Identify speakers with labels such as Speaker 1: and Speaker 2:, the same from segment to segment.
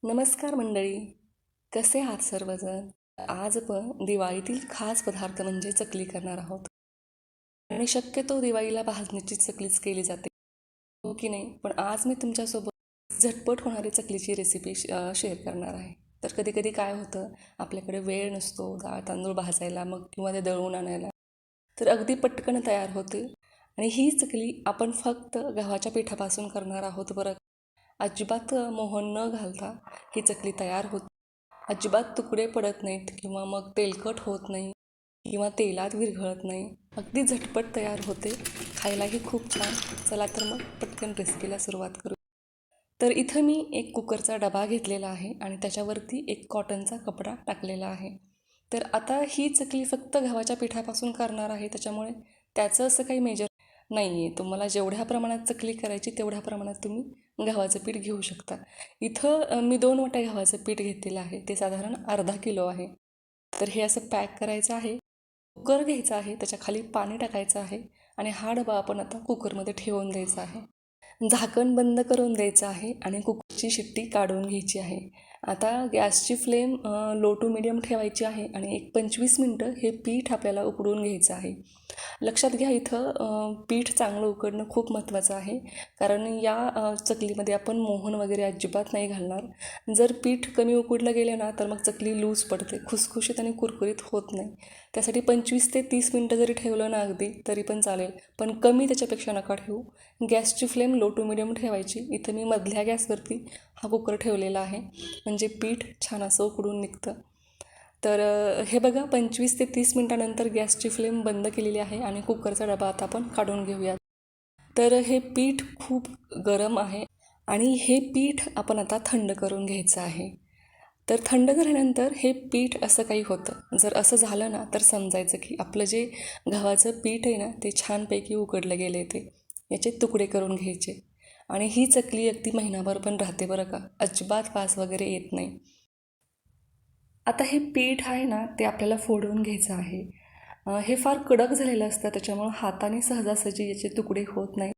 Speaker 1: नमस्कार मंडळी, कसे आहात सर्वजण? आज आपण दिवाळीतील खास पदार्थ म्हणजे चकली करणार आहोत. आणि शक्यतो दिवाळीला भाजणीची चकलीच केली जाते, हो की नाही? पण आज मी तुमच्यासोबत झटपट होणारी चकलीची रेसिपी शेअर करणार आहे. तर कधी कधी काय होतं, आपल्याकडे वेळ नसतो डाळ तांदूळ भाजायला मग किंवा ते दळून आणायला. तर अगदी पटकन तयार होते. आणि ही चकली आपण फक्त गव्हाच्या पिठापासून करणार आहोत बरं. अजिबात मोहन न घालता ही चकली तयार होते. अजिबात तुकडे पडत नाहीत किंवा मग तेलकट होत नाही किंवा तेलात विरघळत नाही. अगदी झटपट तयार होते, खायलाही खूप छान. चला तर मग पटकन रेसिपीला सुरुवात करू. तर इथं मी एक कुकरचा डबा घेतलेला आहे आणि त्याच्यावरती एक कॉटनचा कपडा टाकलेला आहे. तर आता ही चकली फक्त गव्हाच्या पिठापासून करणार आहे, त्याच्यामुळे त्याचं असं काही मेजर नाही आहे. तुम्हाला जेवढ्या प्रमाणात चकली करायची तेवढ्या प्रमाणात तुम्ही गव्हाचं पीठ घेऊ शकता. इथं मी 2 वाट्या गव्हाचं पीठ घेतलेलं आहे, ते साधारण अर्धा किलो आहे. तर हे असं पॅक करायचं आहे. कुकर घ्यायचा आहे, त्याच्या खाली पाणी टाकायचं आहे आणि हा डबा आपण आता कुकरमध्ये ठेवून द्यायचा आहे. झाकण बंद करून द्यायचं आहे आणि कुकरची शिट्टी काढून घ्यायची आहे. आता गॅसची फ्लेम लो टू मिडियम ठेवायची आहे आणि एक 25 मिनटं हे पीठ आपल्याला उकडून घ्यायचं आहे. लक्षात घ्या, इथं पीठ चांगलं उकडणं खूप महत्त्वाचं आहे, कारण या चकलीमध्ये आपण मोहन वगैरे अजिबात नाही घालणार. जर पीठ कमी उकडलं गेलं ना तर मग चकली लूज पडते, खुसखुशीत आणि कुरकुरीत होत नाही. त्यासाठी 25 ते 30 मिनटं जरी ठेवलं ना अगदी तरी पण चालेल, पण कमी त्याच्यापेक्षा नका ठेवू. गॅसची फ्लेम लो टू मिडियम ठेवायची. इथं मी मधल्या गॅसवरती हा कुकर ठेवलेला आहे, म्हणजे पीठ छान असं उकडून निघतं. तर हे बघा, 25 ते 30 मिनटानंतर गॅसची फ्लेम बंद केलेली आहे आणि कुकरचा डबा आता आपण काढून घेऊयात. तर हे पीठ खूप गरम आहे आणि हे पीठ आपण आता थंड करून घ्यायचं आहे. तर थंड झाल्यानंतर हे पीठ असं काही होतं, जर असं झालं ना तर समजायचं की आपलं जे गव्हाचं पीठ आहे ना ते छानपैकी उकडलं गेलं आहे. ते याचे तुकडे करून घ्यायचे आणि ही चकली अगदी महिनाभर पण राहते बरं का, अजिबात वास वगैरे येत नाही. आता हे पीठ आहे ना ते आपल्याला फोडून घ्यायचं आहे. हे फार कडक झालेलं असतं, त्याच्यामुळं हाताने सहजासहजी याचे तुकडे होत नाही.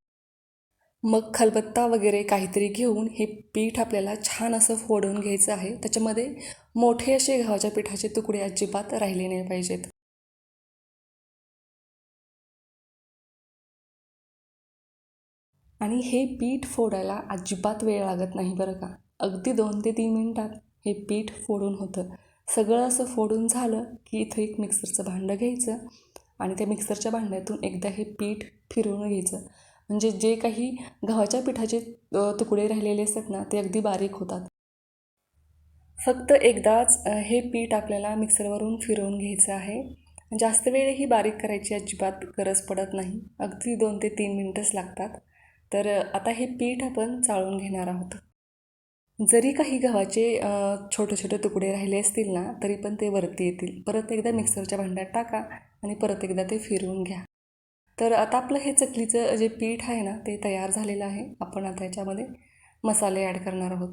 Speaker 1: मग खलबत्ता वगैरे काहीतरी घेऊन हे पीठ आपल्याला छान असं फोडून घ्यायचं आहे. त्याच्यामध्ये मोठे असे गव्हाच्या पिठाचे तुकडे अजिबात राहिले नाही पाहिजेत. आणि हे पीठ फोडायला अजिबात वेळ लागत नाही बरं का. अगदी 2 ते 3 मिनिटात हे पीठ फोडून होतं. सगळं असं फोडून झालं की इथं एक मिक्सरचं भांडं घ्यायचं आणि त्या मिक्सरच्या भांड्यातून एकदा हे पीठ फिरवून घ्यायचं. म्हणजे जे काही गव्हाच्या पिठाचे तुकडे राहिलेले असतात ना ते अगदी बारीक होतात. फक्त एकदाच हे पीठ आपल्याला मिक्सरवरून फिरवून घ्यायचं आहे. जास्त वेळही बारीक करायची अजिबात गरज पडत नाही. अगदी 2 ते 3 मिनटंच लागतात. तर आता हे पीठ आपण चाळून घेणार आहोत. जरी काही गव्हाचे छोटे छोटे तुकडे राहिले असतील ना तरी पण ते वरती येतील. परत एकदा मिक्सरच्या भांड्यात टाका आणि परत एकदा ते फिरवून घ्या. तर आता आपलं हे चकलीचं जे पीठ आहे ना ते तयार झालेलं आहे. आपण आता याच्यामध्ये मसाले ॲड करणार आहोत.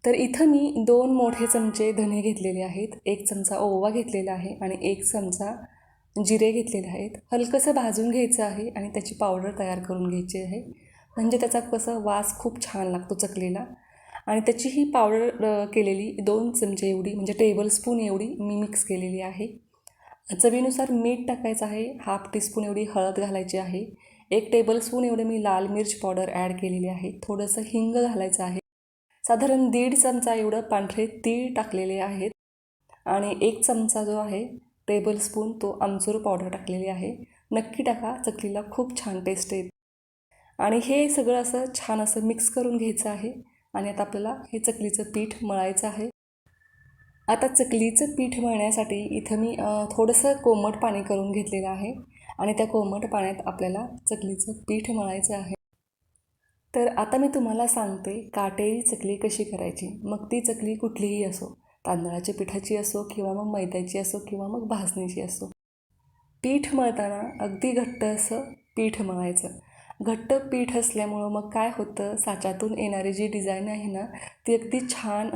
Speaker 1: तर इथं मी 2 मोठे चमचे धने घेतलेले आहेत, 1 चमचा ओवा घेतलेला आहे आणि 1 चमचा जिरे घेतलेले आहेत. हलकंसं भाजून घ्यायचं आहे आणि त्याची पावडर तयार करून घ्यायची आहे, म्हणजे त्याचा कसं वास खूप छान लागतो चकलीला. आणि त्याची ही पावडर केलेली 2 चमचे एवढी, म्हणजे टेबलस्पून एवढी मी मिक्स केलेली आहे. चवीनुसार मीठ टाकायचं आहे, हाफ टीस्पून एवढी हळद घालायची आहे, 1 टेबलस्पून एवढी मी लाल मिर्च पावडर ॲड केलेली आहे, थोडंसं हिंग घालायचं आहे. साधारण 1.5 चमचा एवढं पांढरे तीळ टाकलेले आहेत आणि 1 चमचा जो आहे टेबलस्पून तो आमचूर पावडर टाकलेली आहे. नक्की टाका, चकलीला खूप छान टेस्ट येते. आणि हे सगळं असं छान असं मिक्स करून घ्यायचं आहे आणि आता आपल्याला हे चकलीचं पीठ मळायचं आहे. आता चकलीचं पीठ मळण्यासाठी इथं मी थोडंसं कोमट पाणी करून घेतलेलं आहे आणि त्या कोमट पाण्यात आपल्याला चकलीचं पीठ मळायचं आहे. तर आता मी तुम्हाला सांगते काटेरी चकली कशी करायची. मग ती चकली कुठलीही असो, तांदळाच्या पिठाची असो किंवा मग मैद्याची असो किंवा मग भाजणीची असो. पीठ मळताना अगदी घट्ट असं पीठ मळायचं. घट्ट पीठ असल्यामुळं मग काय होतं, साच्यातून येणारी जी डिझाईन आहे ना ती अगदी छान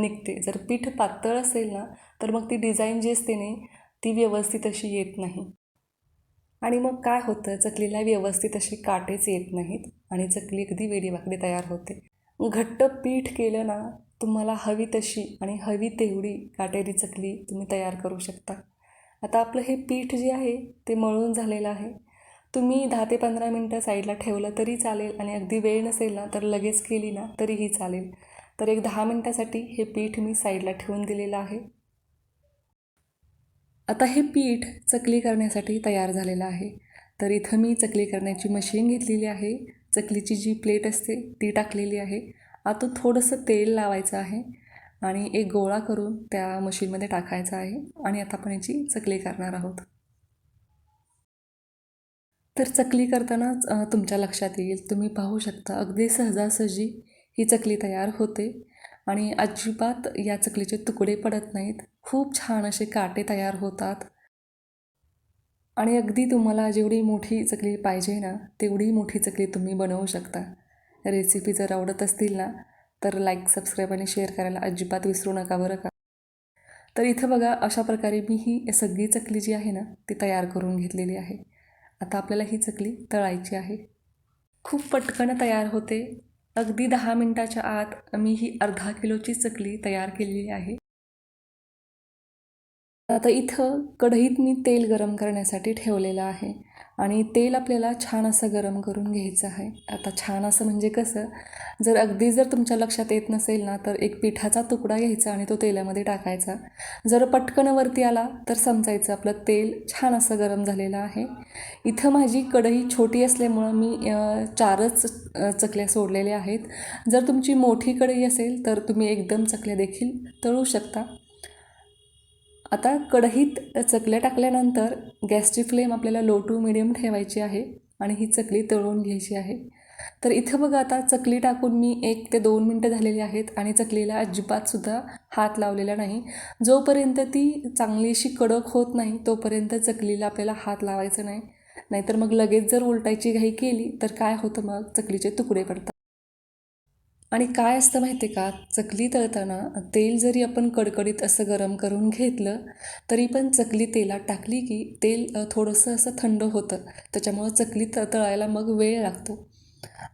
Speaker 1: निघते. जर पीठ पातळ असेल ना तर मग ती डिझाईन जी असते ना ती व्यवस्थित अशी येत नाही आणि मग काय होतं, चकलीला व्यवस्थित असे काटेच येत नाहीत आणि चकली अगदी वेडीवाकडी तयार होते. घट्ट पीठ केलं ना, तुम्हाला हवी तशी आणि हवी तेवढी काटेरी चकली तुम्ही तयार करू शकता. आता आपलं हे पीठ जे आहे ते मळून झालेलं आहे. तुम्ही 10 ते 15 मिनटं साईडला ठेवलं तरी चालेल आणि अगदी वेळ नसेल ना तर लगेच केली ना तरीही चालेल. तर एक 10 मिनटासाठी हे पीठ मी साईडला ठेवून दिलेलं आहे. आता हे पीठ चकली करण्यासाठी तयार झालेलं आहे. तर इथं मी चकली करण्याची मशीन घेतलेली आहे. चकलीची जी प्लेट असते ती टाकलेली आहे. आतून थोडंसं तेल लावायचं आहे आणि एक गोळा करून त्या मशीनमध्ये टाकायचा आहे आणि आता आपण याची चकली करणार आहोत. तर चकली करतानाच तुमच्या लक्षात येईल, तुम्ही पाहू शकता अगदी सहजासहजी ही चकली तयार होते आणि अजिबात या चकलीचे तुकडे पडत नाहीत. खूप छान असे काटे तयार होतात आणि अगदी तुम्हाला जेवढी मोठी चकली पाहिजे ना, तेवढी मोठी चकली तुम्ही बनवू शकता. रेसिपी जर आवडत असतील ना, तर लाईक, सबस्क्राईब आणि शेअर करायला अजिबात विसरू नका बरं का. तर इथं बघा अशा प्रकारे मी ही सगळी चकली जी आहे ना, ती तयार करून घेतलेली आहे. आता आपल्याला ही चकली तळायची आहे. खूप पटकन तयार होते. अगदी 10 मिनटाच्या आत मी ही अर्धा किलोची चकली तयार केलेली आहे. आता इथं कढईत मी तेल गरम करण्यासाठी ठेवलेलं आहे आणि तेल आपल्याला छान असं गरम करून घ्यायचं आहे. आता छान असं म्हणजे कसं, जर तुमच्या लक्षात येत नसेल ना, तर एक पिठाचा तुकडा घ्यायचा आणि तो तेलामध्ये टाकायचा. जर पटकन वरती आला तर समजायचं आपलं तेल छान असं गरम झालेलं आहे. इथं माझी कढई छोटी असल्यामुळं मी 4च चकल्या सोडलेल्या आहेत. जर तुमची मोठी कढई असेल तर तुम्ही एकदम चकल्या देखील तळू शकता. आता कढईत चकल्या टाकल्यानंतर गॅसची फ्लेम आपल्याला लो टू मिडियम ठेवायची आहे आणि ही चकली तळून घ्यायची आहे. तर इथं बघा आता चकली टाकून मी 1 ते 2 मिनटं झालेली आहेत आणि चकलीला अजिबातसुद्धा हात लावलेला नाही. जोपर्यंत ती चांगली अशी कडक होत नाही तोपर्यंत चकलीला आपल्याला हात लावायचा नाही. नाहीतर मग लगेच जर उलटायची घाई केली तर काय होतं, मग चकलीचे तुकडे पडतात. आणि काय असतं माहिती आहे का, चकली तळताना तेल जरी आपण कडकडीत असं गरम करून घेतलं तरी पण चकली तेलात टाकली की तेल थोडंसं असं थंड होतं. त्याच्यामुळं चकली तळायला मग वेळ लागतो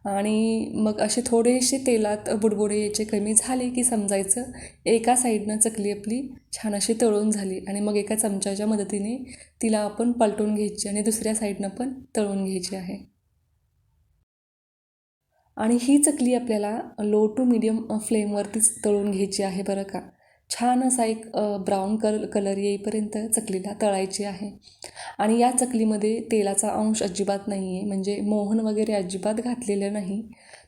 Speaker 1: आणि मग असे थोडेसे तेलात बुडबुडे यायचे कमी झाले की समजायचं एका साईडनं चकली आपली छान अशी तळून झाली आणि मग एका चमच्याच्या मदतीने तिला आपण पलटून घ्यायची आणि दुसऱ्या साईडनं पण तळून घ्यायची आहे. आणि ही चकली आपल्याला लो टू मीडियम फ्लेमवरतीच तळून घ्यायची आहे बरं का. छान असा एक ब्राऊन कलर येईपर्यंत चकलीला तळायची आहे. आणि या चकलीमध्ये तेलाचा अंश अजिबात नाही आहे, म्हणजे मोहन वगैरे अजिबात घातलेलं नाही.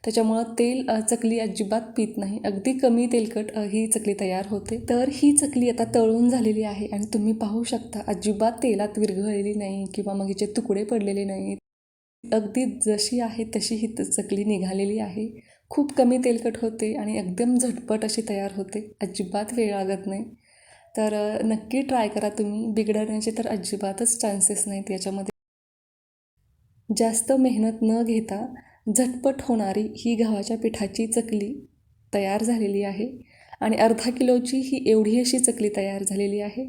Speaker 1: त्याच्यामुळं चकली अजिबात पीत नाही. अगदी कमी तेलकट ही चकली तयार होते. तर ही चकली आता तळून झालेली आहे आणि तुम्ही पाहू शकता अजिबात तेलात विरघळलेली नाही किंवा मग हिचे तुकडे पडलेले नाहीत. अगदी जशी आहे तशी ही चकली निघालेली आहे. खूप कमी तेलकट होते आणि एकदम झटपट अशी तयार होते. अजिबात वेळ लागत नाही. तर नक्की ट्राय करा तुम्ही. बिघडण्याचे तर अजिबातच चान्सेस नाहीत याच्यामध्ये. जास्त मेहनत न घेता झटपट होणारी ही गव्हाच्या पिठाची चकली तयार झालेली आहे आणि अर्धा किलोची ही एवढी अशी चकली तयार झालेली आहे.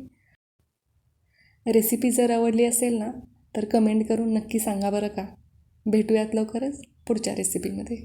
Speaker 1: रेसिपी जर आवडली असेल ना, तर कमेंट करून नक्की सांगा बरं का. भेटूयात लवकरच पुढच्या रेसिपीमध्ये.